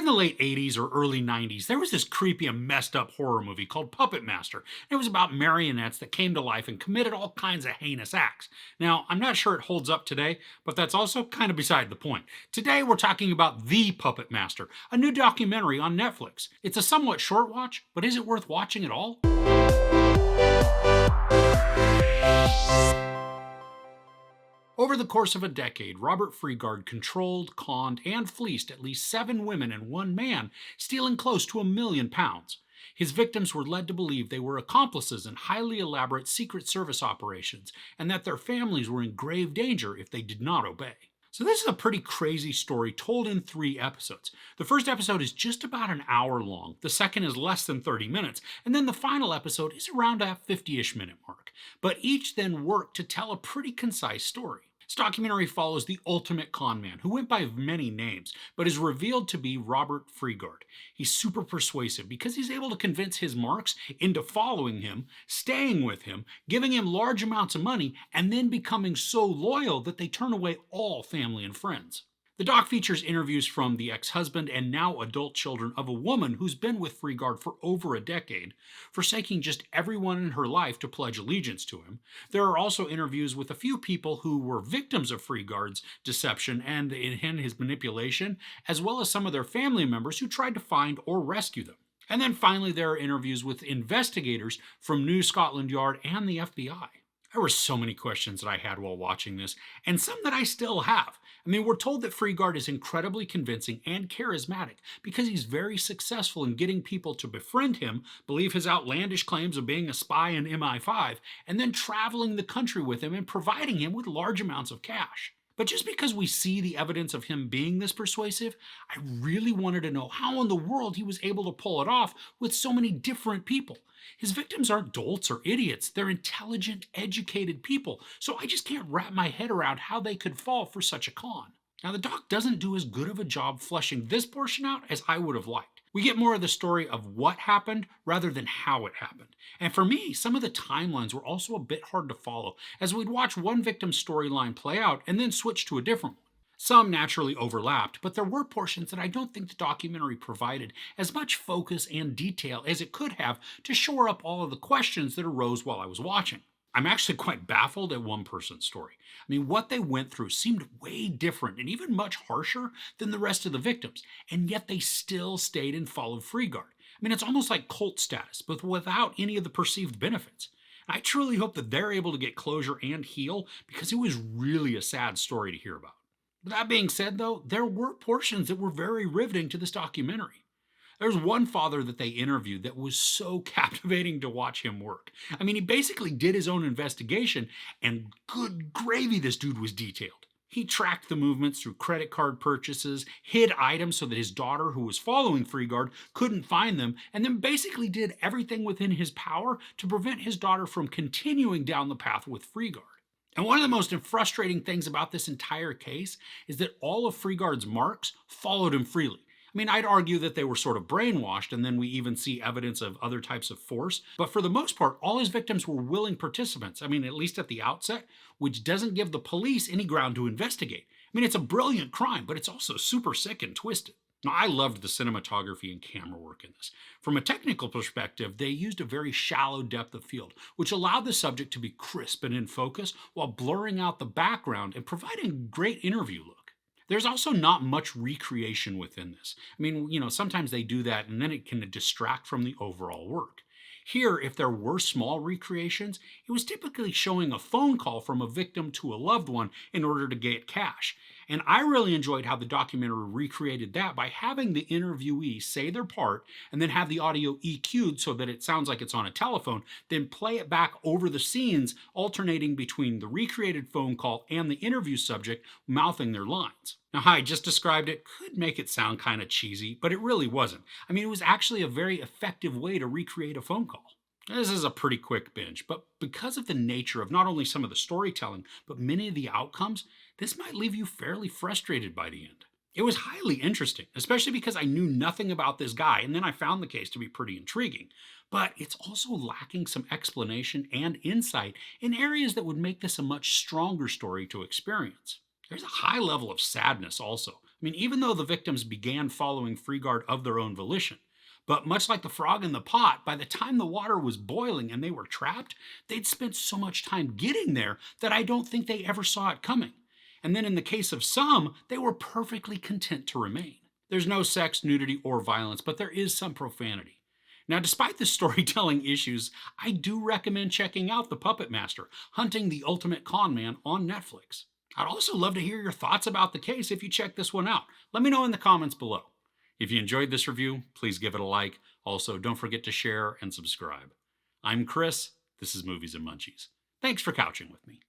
in the late 80s or early 90s, there was this creepy and messed up horror movie called Puppet Master. It was about marionettes that came to life and committed all kinds of heinous acts. Now, I'm not sure it holds up today, but that's also kind of beside the point. Today, we're talking about The Puppet Master, a new documentary on Netflix. It's a somewhat short watch, but is it worth watching at all? Over the course of a decade, Robert Freegard controlled, conned, and fleeced at least 7 women and 1 man, stealing close to £1 million. His victims were led to believe they were accomplices in highly elaborate Secret Service operations, and that their families were in grave danger if they did not obey. So this is a pretty crazy story told in 3 episodes. The first episode is just about an hour long, the second is less than 30 minutes, and then the final episode is around a 50-ish minute mark. But each then work to tell a pretty concise story. This documentary follows the ultimate conman, who went by many names, but is revealed to be Robert Freegard. He's super persuasive because he's able to convince his marks into following him, staying with him, giving him large amounts of money, and then becoming so loyal that they turn away all family and friends. The doc features interviews from the ex-husband and now adult children of a woman who's been with Freegard for over a decade, forsaking just everyone in her life to pledge allegiance to him. There are also interviews with a few people who were victims of Freegard's deception and his manipulation, as well as some of their family members who tried to find or rescue them. And then finally there are interviews with investigators from New Scotland Yard and the FBI. There were so many questions that I had while watching this, and some that I still have. We're told that Freegard is incredibly convincing and charismatic because he's very successful in getting people to befriend him, believe his outlandish claims of being a spy in MI5, and then traveling the country with him and providing him with large amounts of cash. But just because we see the evidence of him being this persuasive, I really wanted to know how in the world he was able to pull it off with so many different people. His victims aren't dolts or idiots, they're intelligent, educated people, so I just can't wrap my head around how they could fall for such a con. Now, the doc doesn't do as good of a job fleshing this portion out as I would have liked. We get more of the story of what happened rather than how it happened. And for me, some of the timelines were also a bit hard to follow, as we'd watch one victim's storyline play out and then switch to a different one. Some naturally overlapped, but there were portions that I don't think the documentary provided as much focus and detail as it could have to shore up all of the questions that arose while I was watching. I'm actually quite baffled at one person's story. What they went through seemed way different and even much harsher than the rest of the victims, and yet they still stayed and followed Freegard. It's almost like cult status, but without any of the perceived benefits. I truly hope that they're able to get closure and heal, because it was really a sad story to hear about. That being said, though, there were portions that were very riveting to this documentary. There's one father that they interviewed that was so captivating to watch him work. He basically did his own investigation, and good gravy, this dude was detailed. He tracked the movements through credit card purchases, hid items so that his daughter, who was following Freegard, couldn't find them, and then basically did everything within his power to prevent his daughter from continuing down the path with Freegard. And one of the most frustrating things about this entire case is that all of Freegard's marks followed him freely. I'd argue that they were sort of brainwashed, and then we even see evidence of other types of force. But for the most part, all his victims were willing participants, at least at the outset, which doesn't give the police any ground to investigate. It's a brilliant crime, but it's also super sick and twisted. Now, I loved the cinematography and camera work in this. From a technical perspective, they used a very shallow depth of field, which allowed the subject to be crisp and in focus while blurring out the background and providing a great interview look. There's also not much recreation within this. Sometimes they do that and then it can distract from the overall work. Here, if there were small recreations, it was typically showing a phone call from a victim to a loved one in order to get cash. And I really enjoyed how the documentary recreated that by having the interviewee say their part and then have the audio EQ'd so that it sounds like it's on a telephone, then play it back over the scenes, alternating between the recreated phone call and the interview subject mouthing their lines. Now, how I just described it could make it sound kind of cheesy, but it really wasn't. It was actually a very effective way to recreate a phone call. This is a pretty quick binge, but because of the nature of not only some of the storytelling, but many of the outcomes, this might leave you fairly frustrated by the end. It was highly interesting, especially because I knew nothing about this guy, and then I found the case to be pretty intriguing. But it's also lacking some explanation and insight in areas that would make this a much stronger story to experience. There's a high level of sadness also. Even though the victims began following Freegard of their own volition, but much like the frog in the pot, by the time the water was boiling and they were trapped, they'd spent so much time getting there that I don't think they ever saw it coming. And then in the case of some, they were perfectly content to remain. There's no sex, nudity, or violence, but there is some profanity. Now, despite the storytelling issues, I do recommend checking out The Puppet Master, Hunting the Ultimate Con Man on Netflix. I'd also love to hear your thoughts about the case if you check this one out. Let me know in the comments below. If you enjoyed this review, please give it a like. Also, don't forget to share and subscribe. I'm Chris. This is Movies and Munchies. Thanks for couching with me.